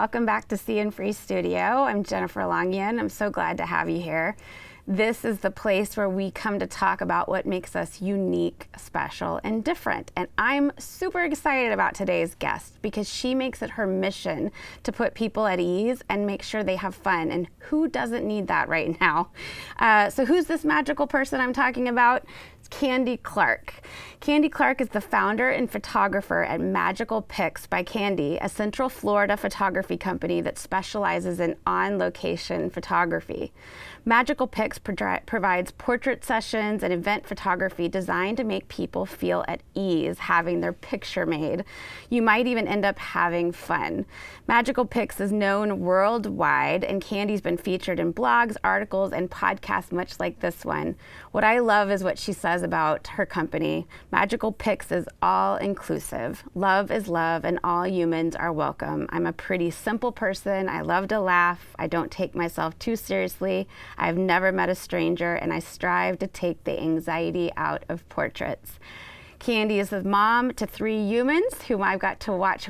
welcome back to See and Free Studio. I'm Jennifer Longian. I'm so glad to have you here. This is the place where we come to talk about what makes us unique, special, and different. And I'm super excited about today's guest because she makes it her mission to put people at ease and make sure they have fun. And who doesn't need that right now? So who's this magical person I'm talking about? It's Candi Clark. Candi Clark is the founder and photographer at Magical Pics by Candi, a Central Florida photography company that specializes in on-location photography. Magical Pics provides portrait sessions and event photography designed to make people feel at ease having their picture made. You might even end up having fun. Magical Pics is known worldwide, and Candi's been featured in blogs, articles, and podcasts much like this one. What I love is what she says about her company. Magical Pics is all-inclusive. Love is love, and all humans are welcome. I'm a pretty simple person. I love to laugh. I don't take myself too seriously. I've never met a stranger, and I strive to take the anxiety out of portraits. Candi is the mom to 3 humans whom I've got to watch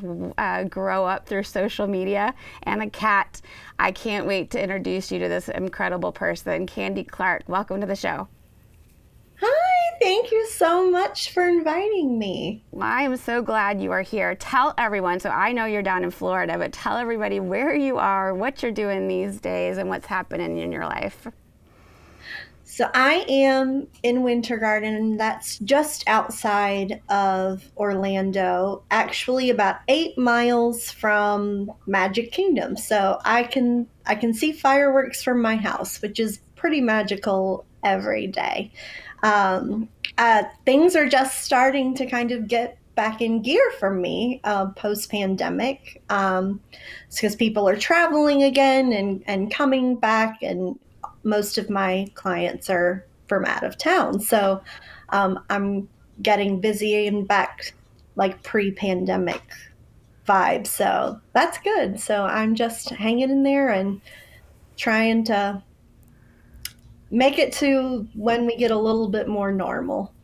grow up through social media, and a cat. I can't wait to introduce you to this incredible person, Candi Clark. Welcome to the show. Hi, thank you so much for inviting me. I am so glad you are here. Tell everyone, so I know you're down in Florida, but tell everybody where you are, what you're doing these days, and what's happening in your life. So I am in Winter Garden, and that's just outside of Orlando, actually about 8 miles from Magic Kingdom. So I can see fireworks from my house, which is pretty magical every day. Things are just starting to kind of get back in gear for me post-pandemic. It's because people are traveling again and coming back, and most of my clients are from out of town. So I'm getting busy and back like pre-pandemic vibes. So that's good. So I'm just hanging in there and trying to make it to when we get a little bit more normal.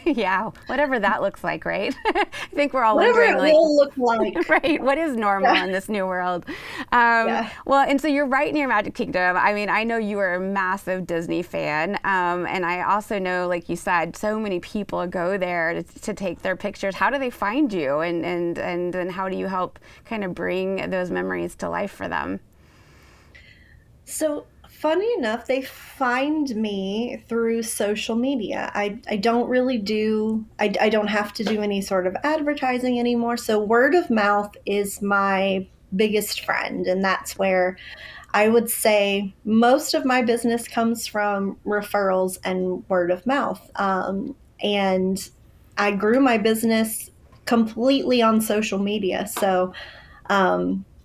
Yeah, whatever that looks like, right? I think we're all Whatever wondering, it like, will look like. right, what is normal Yeah. in this new world? Yeah. Well, and so you're right near Magic Kingdom. I mean, I know you are a massive Disney fan, and I also know, like you said, so many people go there to take their pictures. How do they find you, and then how do you help kind of bring those memories to life for them? So funny enough, they find me through social media. I don't really I don't have to do any sort of advertising anymore. So word of mouth is my biggest friend. And that's where I would say most of my business comes from referrals and word of mouth. And I grew my business completely on social media. So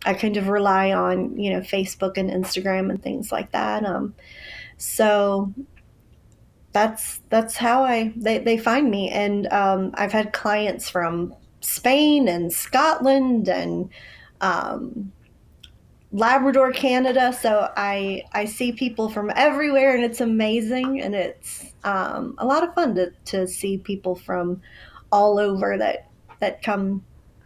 I kind of rely on, Facebook and Instagram and things like that. So that's how they find me. And I've had clients from Spain and Scotland and um, Labrador, Canada. So I see people from everywhere, and it's amazing, and it's a lot of fun to see people from all over that come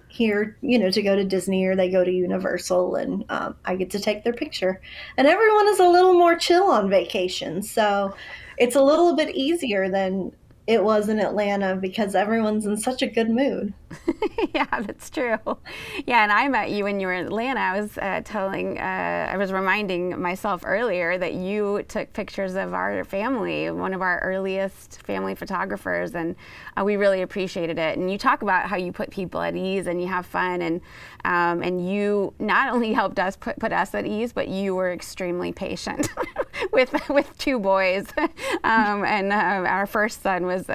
here, to go to Disney or they go to Universal, and I get to take their picture. And everyone is a little more chill on vacation, so it's a little bit easier than it was in Atlanta because everyone's in such a good mood. Yeah, that's true. Yeah, and I met you when you were in Atlanta. I was I was reminding myself earlier that you took pictures of our family, one of our earliest family photographers, and we really appreciated it. And you talk about how you put people at ease and you have fun, and you not only helped us put us at ease, but you were extremely patient with 2 boys, and our first son was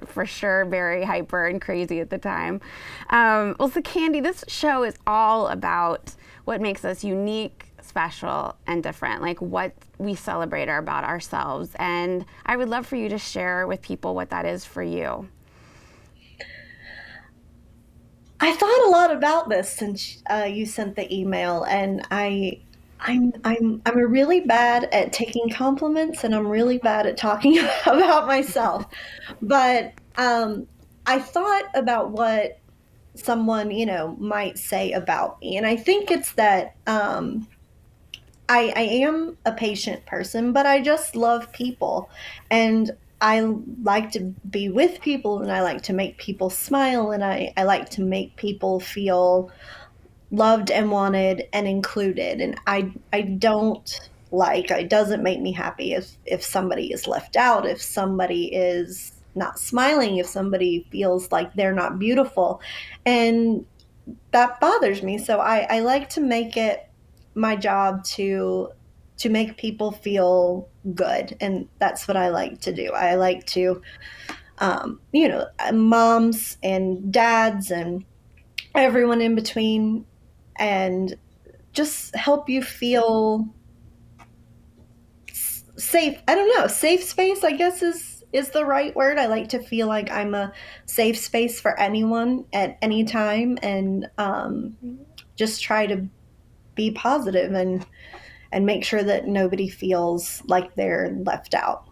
for sure very hyper and crazy at the time. Well, so Candi, this show is all about what makes us unique, special, and different, like what we celebrate about ourselves. And I would love for you to share with people what that is for you. I thought a lot about this since you sent the email, and I'm a really bad at taking compliments, and I'm really bad at talking about myself. But I thought about what someone, might say about me. And I think it's that I am a patient person, but I just love people. And I like to be with people, and I like to make people smile, and I like to make people feel loved and wanted and included. And I don't like, it doesn't make me happy if somebody is left out, if somebody is not smiling, if somebody feels like they're not beautiful. And that bothers me. So I like to make it my job to make people feel good. And that's what I like to do. I like to moms and dads and everyone in between, and just help you feel safe. I don't know, safe space, I guess, is the right word. I like to feel like I'm a safe space for anyone at any time, and just try to be positive and make sure that nobody feels like they're left out.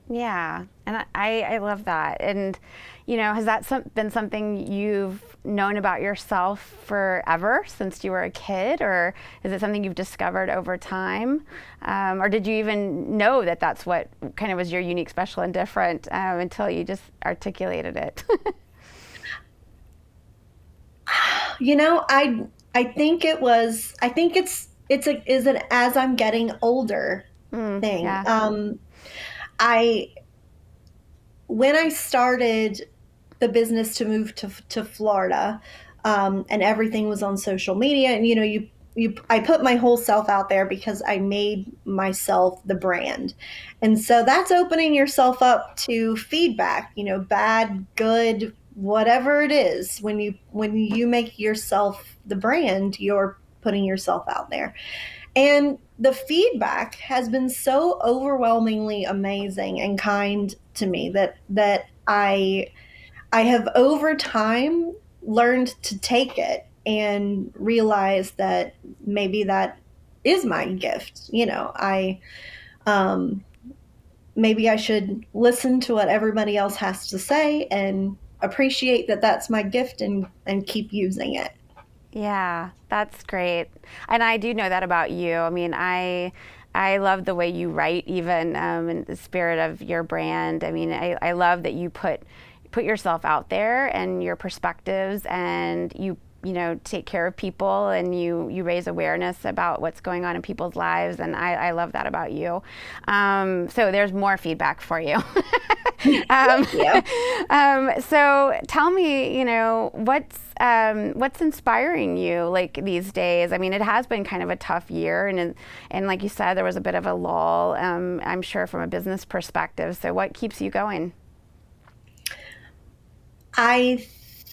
Yeah, and I love that. And, has that been something you've known about yourself forever since you were a kid, or is it something you've discovered over time? Or did you even know that that's what kind of was your unique, special, and different until you just articulated it? I think it's a is an as I'm getting older thing. Yeah. I When I started the business to move to Florida, and everything was on social media, and I put my whole self out there because I made myself the brand. And so that's opening yourself up to feedback, bad, good, whatever it is. When you make yourself the brand, you're putting yourself out there. And the feedback has been so overwhelmingly amazing and kind to me that I have over time learned to take it and realize that maybe that is my gift. I um maybe I should listen to what everybody else has to say and appreciate that that's my gift, and keep using it. Yeah, that's great. And I do know that about you. I mean, I love the way you write, even in the spirit of your brand. I mean, I love that you put yourself out there and your perspectives, and you take care of people, and you raise awareness about what's going on in people's lives, and I love that about you. So there's more feedback for you. um, Thank you. so tell me, what's inspiring you like these days? I mean, it has been kind of a tough year, and like you said, there was a bit of a lull. I'm sure from a business perspective. So what keeps you going? I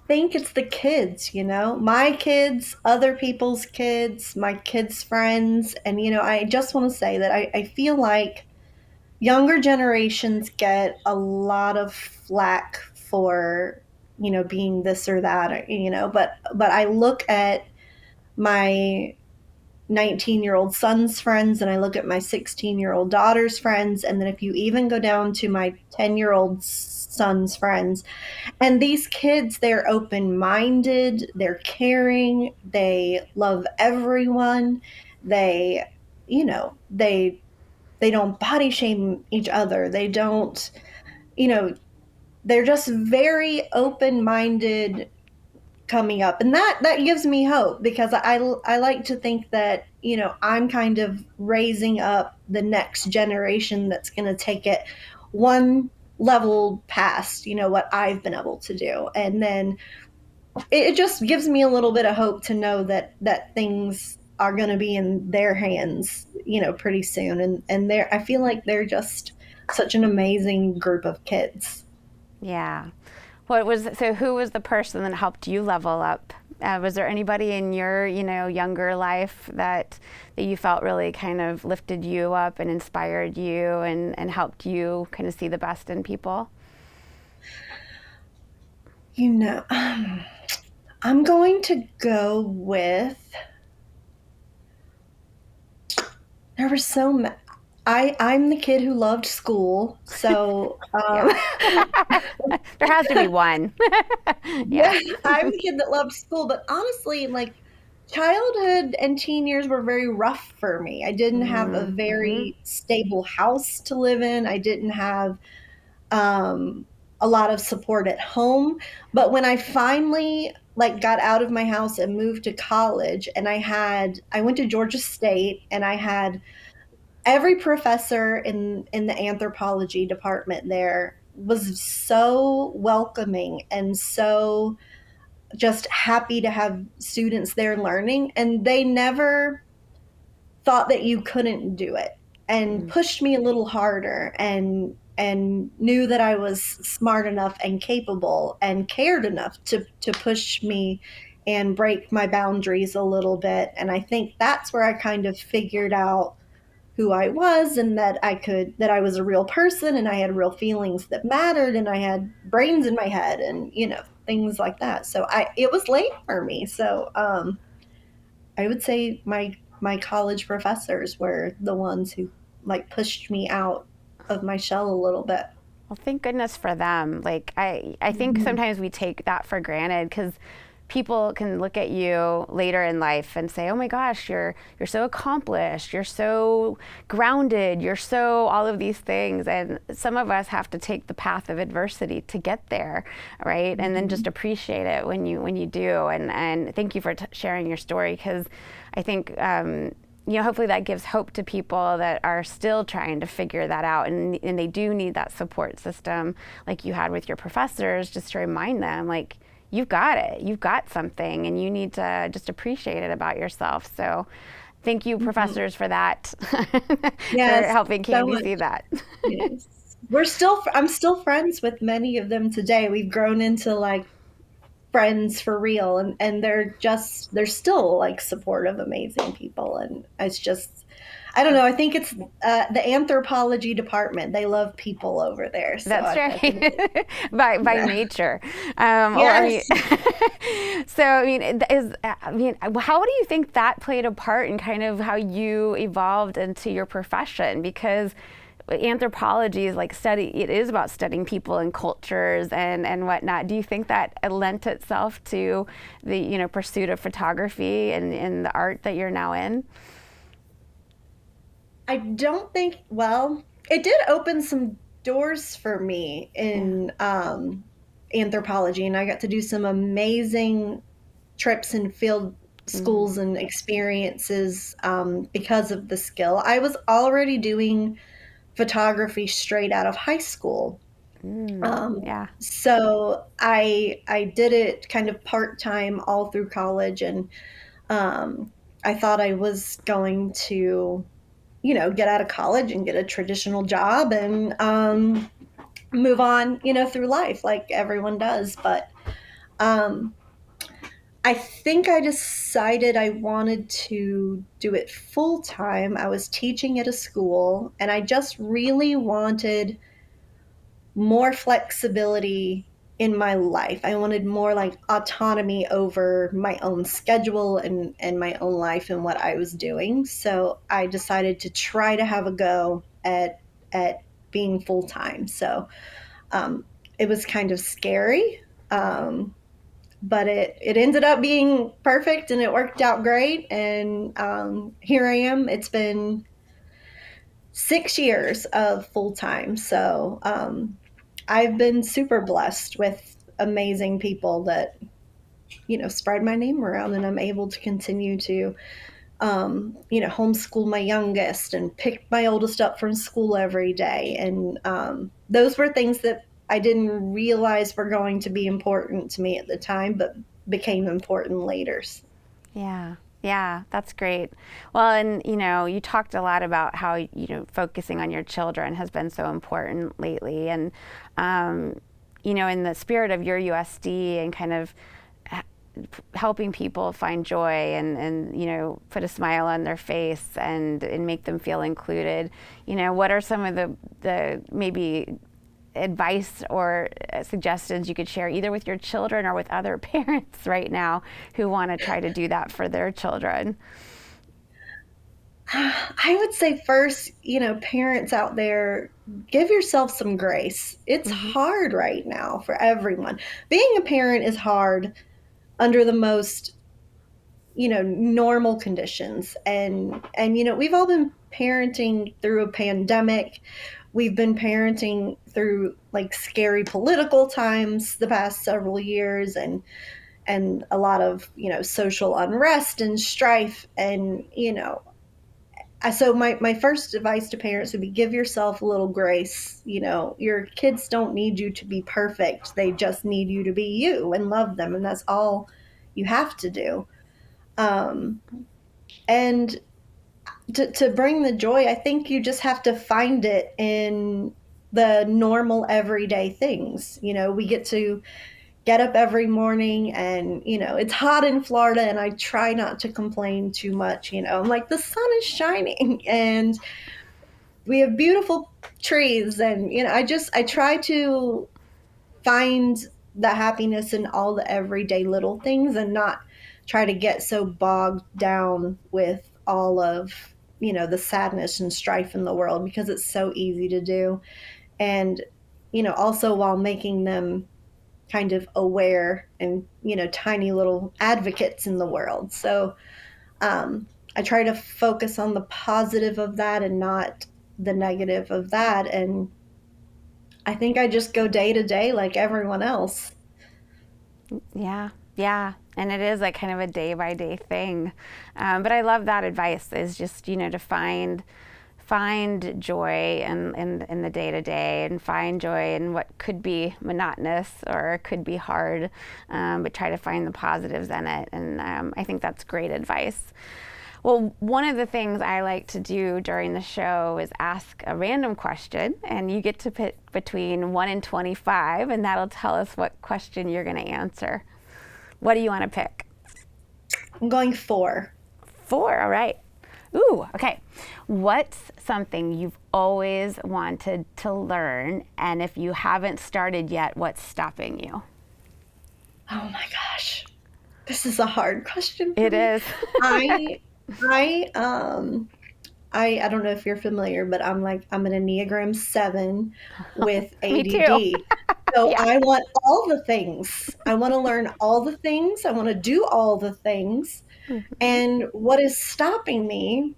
think it's the kids, my kids, other people's kids, my kids' friends. And, I just want to say that I feel like younger generations get a lot of flack for, being this or that, but I look at my 19-year-old son's friends, and I look at my 16-year-old daughter's friends. And then if you even go down to my 10-year-old son's friends, and these kids, they're open minded, they're caring, they love everyone. They, you know, they don't body shame each other. They don't, you know, they're just very open minded coming up. And that gives me hope, because I like to think that, I'm kind of raising up the next generation that's going to take it one level past, what I've been able to do. And then it just gives me a little bit of hope to know that things are going to be in their hands, pretty soon. And I feel like they're just such an amazing group of kids. Yeah. Who was the person that helped you level up? Was there anybody in your, younger life that you felt really kind of lifted you up and inspired you and helped you kind of see the best in people? You know, I'm going to go with, there were so many. I'm the kid who loved school, so Yeah. There has to be one. Yeah. yeah, I'm the kid that loved school. But honestly, like childhood and teen years were very rough for me. I didn't have a Mm-hmm. very stable house to live in. I didn't have um, a lot of support at home. But when I finally like got out of my house and moved to college, and I went to Georgia State, and I had every professor in the anthropology department there was so welcoming and so just happy to have students there learning, and they never thought that you couldn't do it and pushed me a little harder and knew that I was smart enough and capable and cared enough to push me and break my boundaries a little bit. And I think that's where I kind of figured out who I was, and that I was a real person, and I had real feelings that mattered, and I had brains in my head, and things like that. So it was late for me. So I would say my college professors were the ones who like pushed me out of my shell a little bit. Well, thank goodness for them. Like I think Mhm. sometimes we take that for granted because people can look at you later in life and say, "Oh my gosh, you're so accomplished, you're so grounded, you're so all of these things." And some of us have to take the path of adversity to get there, right? And then just Mhm. appreciate it when you do. And thank you for sharing your story because I think hopefully that gives hope to people that are still trying to figure that out. And they do need that support system like you had with your professors just to remind them, like, you've got it, you've got something, and you need to just appreciate it about yourself. So thank you, Mhm. professors, for that, for Yes, helping so Candi see much. that. Yes. I'm still friends with many of them today. We've grown into like friends for real, and they're still like supportive, amazing people. And it's just, I don't know, I think it's the anthropology department. They love people over there, so That's I think right, by yeah. nature. Well, I mean, Yes. so I mean, how do you think that played a part in kind of how you evolved into your profession? Because anthropology is like it is about studying people and cultures and whatnot. Do you think that it lent itself to the pursuit of photography and the art that you're now in? I don't think, well, it did open some doors for me Yeah. in anthropology, and I got to do some amazing trips and field schools Mm. and experiences because of the skill. I was already doing photography straight out of high school. Mm. Um, Yeah. so I did it kind of part time all through college, and I thought I was going to get out of college and get a traditional job and move on, through life like everyone does. But um, I think I decided I wanted to do it full time. I was teaching at a school, and I just really wanted more flexibility in my life. I wanted more like autonomy over my own schedule and my own life and what I was doing. So I decided to try to have a go at being full time. So um, it was kind of scary, but it ended up being perfect and it worked out great. And here I am. It's been 6 years of full time. So I've been super blessed with amazing people that, spread my name around, and I'm able to continue to, homeschool my youngest and pick my oldest up from school every day. And those were things that I didn't realize were going to be important to me at the time, but became important later. Yeah. Yeah, that's great. Well, and you talked a lot about how focusing on your children has been so important lately, and in the spirit of your USD and kind of helping people find joy and put a smile on their face and make them feel included. What are some of the maybe advice or suggestions you could share either with your children or with other parents right now who want to try to do that for their children? I would say first, parents out there, give yourself some grace. It's Hmm. hard right now for everyone. Being a parent is hard under the most, normal conditions. And we've all been parenting through a pandemic. We've been parenting through like scary political times the past several years, and a lot of, social unrest and strife. And, so my first advice to parents would be, give yourself a little grace. Your kids don't need you to be perfect. They just need you to be you and love them. And that's all you have to do. Um, and to bring the joy, I think you just have to find it in the normal everyday things. We get to get up every morning, and it's hot in Florida, and I try not to complain too much. I'm like, the sun is shining and we have beautiful trees, and I try to find the happiness in all the everyday little things, and not try to get so bogged down with all of the sadness and strife in the world, because it's so easy to do. And also while making them kind of aware and tiny little advocates in the world. So I try to focus on the positive of that and not the negative of that. And I think I just go day to day like everyone else. Yeah, yeah. And it is like kind of a day by day thing. But I love that advice is just, to find joy in the day to day, and find joy in what could be monotonous or could be hard, but try to find the positives in it. And I think that's great advice. Well, one of the things I like to do during the show is ask a random question, and you get to pick between 1 and 25, and that'll tell us what question you're going to answer. What do you want to pick? I'm going 4. 4, all right. Ooh, okay. What's something you've always wanted to learn, and if you haven't started yet, what's stopping you? Oh my gosh. This is a hard question for It me. is. I I I don't know if you're familiar, but I'm an Enneagram 7 with Me too. ADD. So Yeah. I want all the things. I want to learn all the things. I want to do all the things. Mhm. And what is stopping me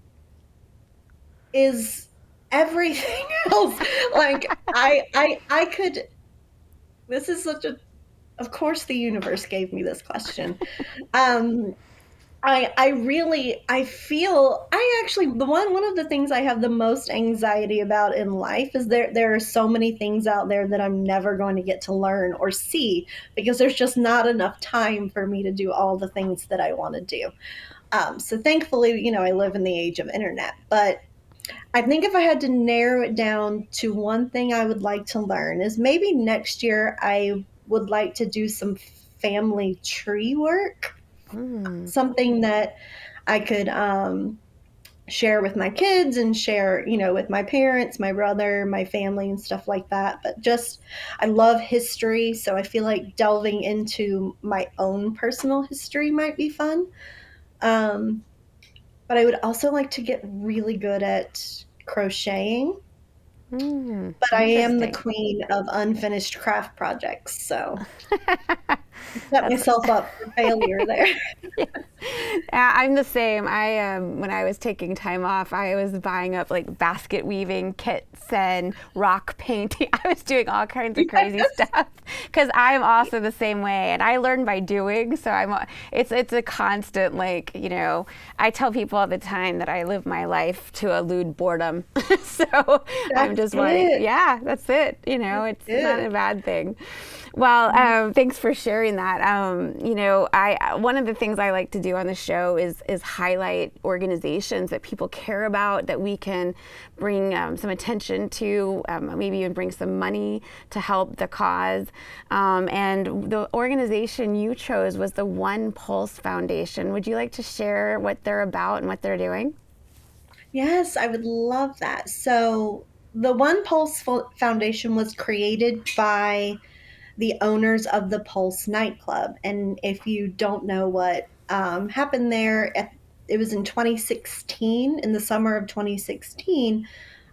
is everything else. Like I could, this is such a, of course the universe gave me this question. Um I really, I feel, I actually, one of the things I have the most anxiety about in life is there are so many things out there that I'm never going to get to learn or see, because there's just not enough time for me to do all the things that I want to do. So thankfully, I live in the age of internet. But I think if I had to narrow it down to one thing I would like to learn, is maybe next year I would like to do some family tree work, Mm. something that I could share with my kids and share, with my parents, my brother, my family, and stuff like that. But just, I love history. So I feel like delving into my own personal history might be fun. Um, but I would also like to get really good at crocheting. Mm. But I am the Interesting. queen of unfinished craft projects. So set That's myself up for failure there. yeah. I'm the same. I when I was taking time off, I was buying up like basket weaving kits and rock painting. I was doing all kinds of crazy Yes. stuff because I'm also the same way, and I learn by doing. So it's a constant like I tell people all the time that I live my life to elude boredom. So I'm That's just wanting, it. yeah, that's it. That's It's not a it. bad thing. Well, thanks for sharing that. I one of the things I like to do on the show is highlight organizations that people care about, that we can bring some attention to, maybe even bring some money to help the cause. And the organization you chose was the One Pulse Foundation. Would you like to share what they're about and what they're doing? Yes, I would love that. So, the One Pulse Foundation was created by the owners of the Pulse Nightclub. And if you don't know what happened there, it was in 2016, in the summer of 2016,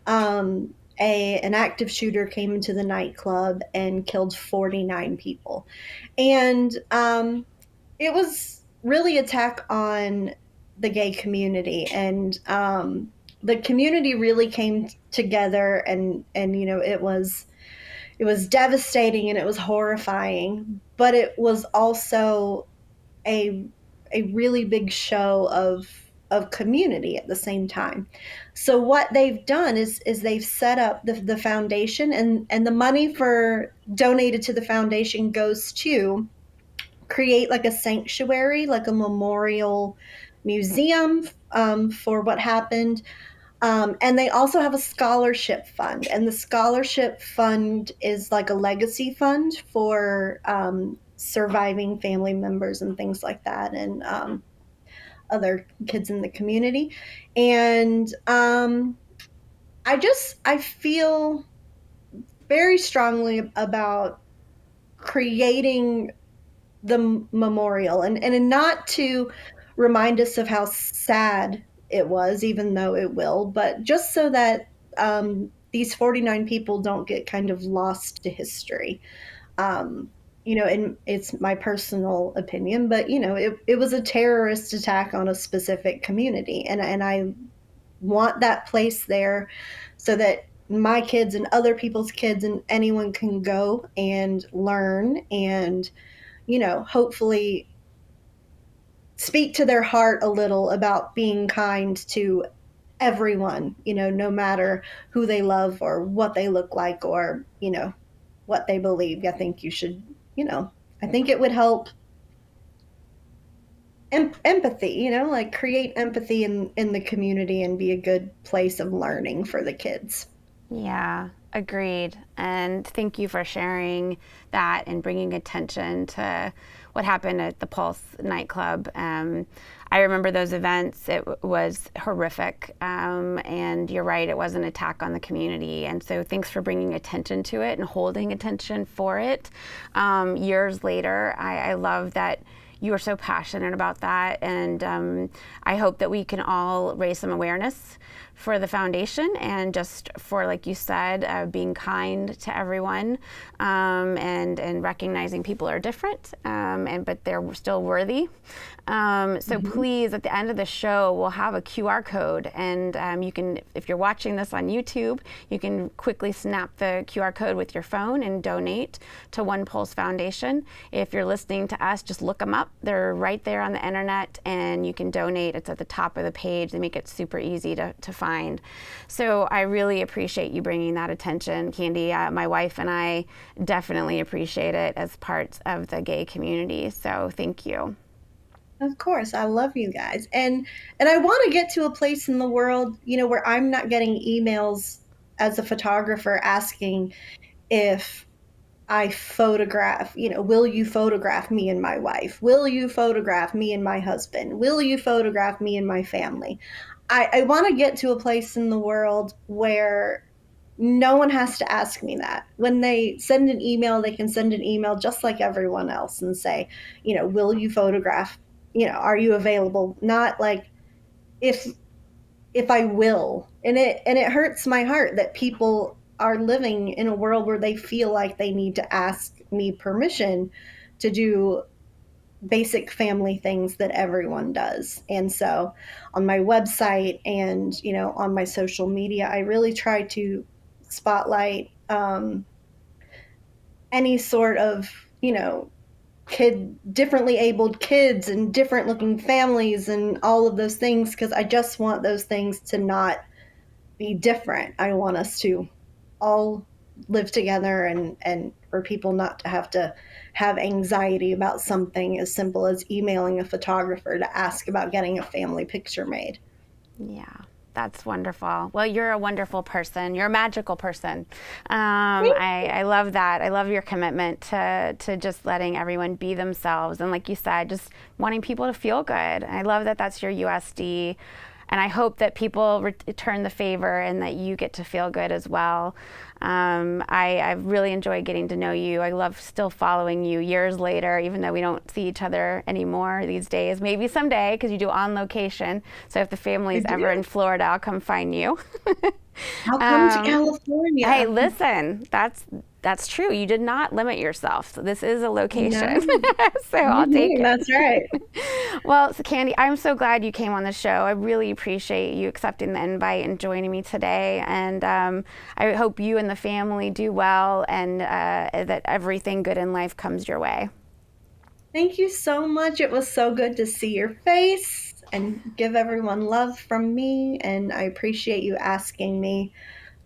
an active shooter came into the nightclub and killed 49 people. And it was really attack on the gay community. And the community really came together, and it was devastating and it was horrifying, but it was also a a really big show of community at the same time. So what they've done is they've set up the foundation, and the money for donated to the foundation goes to create like a sanctuary, like a memorial museum for what happened. And they also have a scholarship fund, and the scholarship fund is like a legacy fund for surviving family members and things like that, and other kids in the community. And I feel very strongly about creating the memorial, and not to remind us of how sad it was, even though it will, but just so that these 49 people don't get kind of lost to history. And it's my personal opinion, but it was a terrorist attack on a specific community, and I want that place there so that my kids and other people's kids and anyone can go and learn, and hopefully speak to their heart a little about being kind to everyone, no matter who they love or what they look like, or, what they believe. I think you should, I think it would help empathy, like create empathy in the community and be a good place of learning for the kids. Yeah, agreed. And thank you for sharing that and bringing attention to what happened at the Pulse Nightclub. I remember those events. It was horrific. And you're right, it was an attack on the community. And so thanks for bringing attention to it and holding attention for it. Years later, I love that you are so passionate about that. And I hope that we can all raise some awareness for the foundation, and just for, like you said, being kind to everyone, and recognizing people are different, but they're still worthy. So please, at the end of the show, we'll have a QR code, and you can, if you're watching this on YouTube, you can quickly snap the QR code with your phone and donate to One Pulse Foundation. If you're listening to us, just look them up. They're right there on the internet, and you can donate. It's at the top of the page. They make it super easy to find. So I really appreciate you bringing that attention, Candi. My wife and I definitely appreciate it as parts of the gay community. So thank you. Of course, I love you guys, and I want to get to a place in the world, where I'm not getting emails as a photographer asking if I photograph, will you photograph me and my wife? Will you photograph me and my husband? Will you photograph me and my family? I want to get to a place in the world where no one has to ask me that. When they send an email, they can send an email just like everyone else and say, will you photograph, are you available? Not like if I will. And it hurts my heart that people are living in a world where they feel like they need to ask me permission to do basic family things that everyone does. And so on my website and, on my social media, I really try to spotlight any sort of, differently abled kids and different looking families and all of those things, because I just want those things to not be different. I want us to all live together, and for people not to have anxiety about something as simple as emailing a photographer to ask about getting a family picture made. Yeah, that's wonderful. Well, you're a wonderful person. You're a magical person. I love that. I love your commitment to just letting everyone be themselves. And like you said, just wanting people to feel good. I love that that's your USD And I hope that people return the favor and that you get to feel good as well. I've really enjoyed getting to know you. I love still following you years later, even though we don't see each other anymore these days. Maybe someday, because you do On Location. So if the family's ever in Florida, I'll come find you. I'll come to California. Hey, listen, that's true. You did not limit yourself. So this is a location. No. So I'll take it. That's right. Well, so Candi, I'm so glad you came on the show. I really appreciate you accepting the invite and joining me today. And I hope you and the family do well, and that everything good in life comes your way. Thank you so much. It was so good to see your face and give everyone love from me. And I appreciate you asking me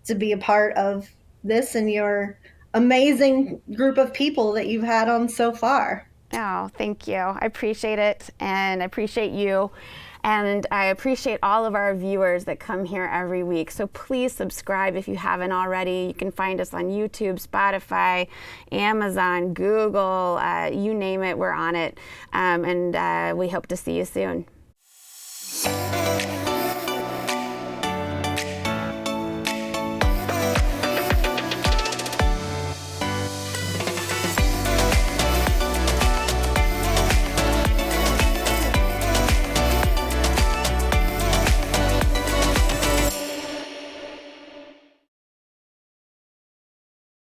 to be a part of this and your amazing group of people that you've had on so far. Oh, thank you. I appreciate it, and I appreciate you. And I appreciate all of our viewers that come here every week. So please subscribe if you haven't already. You can find us on YouTube, Spotify, Amazon, Google, you name it, we're on it. And we hope to see you soon.